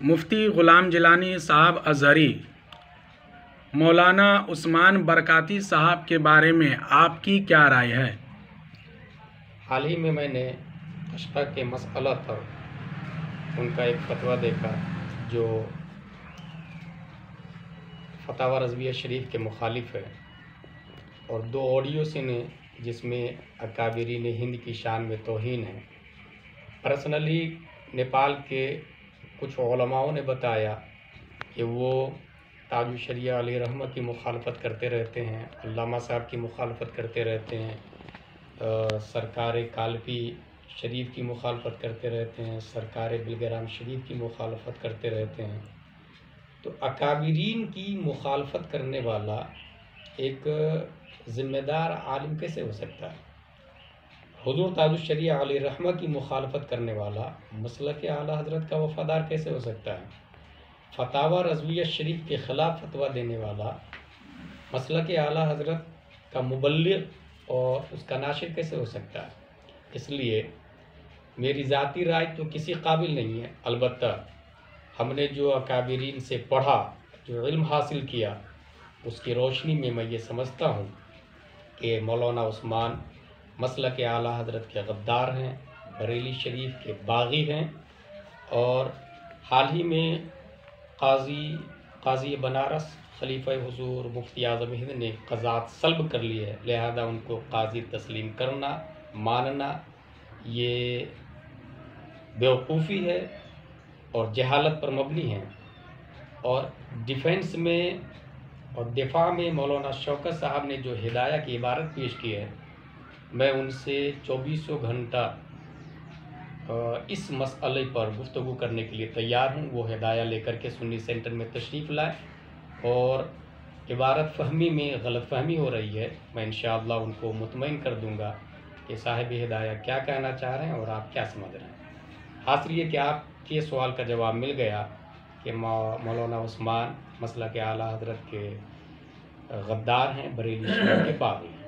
مفتی غلام جیلانی صاحب ازہری مولانا عثمان برکاتی صاحب کے بارے میں آپ کی کیا رائے ہے؟ حال ہی میں نے اشقا کے مسئلہ پر ان کا ایک فتویٰ دیکھا جو فتاوی رضویہ شریف کے مخالف ہے، اور دو آڈیو سنے جس میں اکابرین ہند کی شان میں توہین ہے۔ پرسنلی نیپال کے کچھ علماؤں نے بتایا کہ وہ تاج الشریعہ علیہ رحمہ کی مخالفت کرتے رہتے ہیں، علامہ صاحب کی مخالفت کرتے رہتے ہیں، سرکار کالپی شریف کی مخالفت کرتے رہتے ہیں، سرکار بلگرام شریف کی مخالفت کرتے رہتے ہیں۔ تو اکابرین کی مخالفت کرنے والا ایک ذمہ دار عالم کیسے ہو سکتا ہے؟ حضور تاج الشریعہ علیہ رحمہ کی مخالفت کرنے والا مسلک اعلیٰ حضرت کا وفادار کیسے ہو سکتا ہے؟ فتاوی رضویہ شریف کے خلاف فتویٰ دینے والا مسلک اعلیٰ حضرت کا مبلغ اور اس کا ناشر کیسے ہو سکتا ہے؟ اس لیے میری ذاتی رائے تو کسی قابل نہیں ہے، البتہ ہم نے جو اکابرین سے پڑھا، جو علم حاصل کیا، اس کی روشنی میں میں یہ سمجھتا ہوں کہ مولانا عثمان مسلک اعلیٰ حضرت کے غدار ہیں، بریلی شریف کے باغی ہیں، اور حال ہی میں قاضی بنارس خلیفہ حضور مفتی اعظم ہند نے قضات سلب کر لی ہے، لہذا ان کو قاضی تسلیم کرنا، ماننا یہ بیوقوفی ہے اور جہالت پر مبنی ہے۔ اور ڈیفینس میں اور دفاع میں مولانا شوکت صاحب نے جو ہدایہ کی عبارت پیش کی ہے، میں ان سے 24 گھنٹہ اس مسئلے پر گفتگو کرنے کے لیے تیار ہوں۔ وہ ہدایہ لے کر کے سنی سینٹر میں تشریف لائیں، اور عبارت فہمی میں غلط فہمی ہو رہی ہے، میں انشاءاللہ ان کو مطمئن کر دوں گا کہ صاحب ہدایہ کیا کہنا چاہ رہے ہیں اور آپ کیا سمجھ رہے ہیں۔ حاصل یہ کہ آپ کے سوال کا جواب مل گیا کہ مولانا عثمان مسلک اعلیٰ حضرت کے غدار ہیں، بریلی شریف کے باغی ہیں۔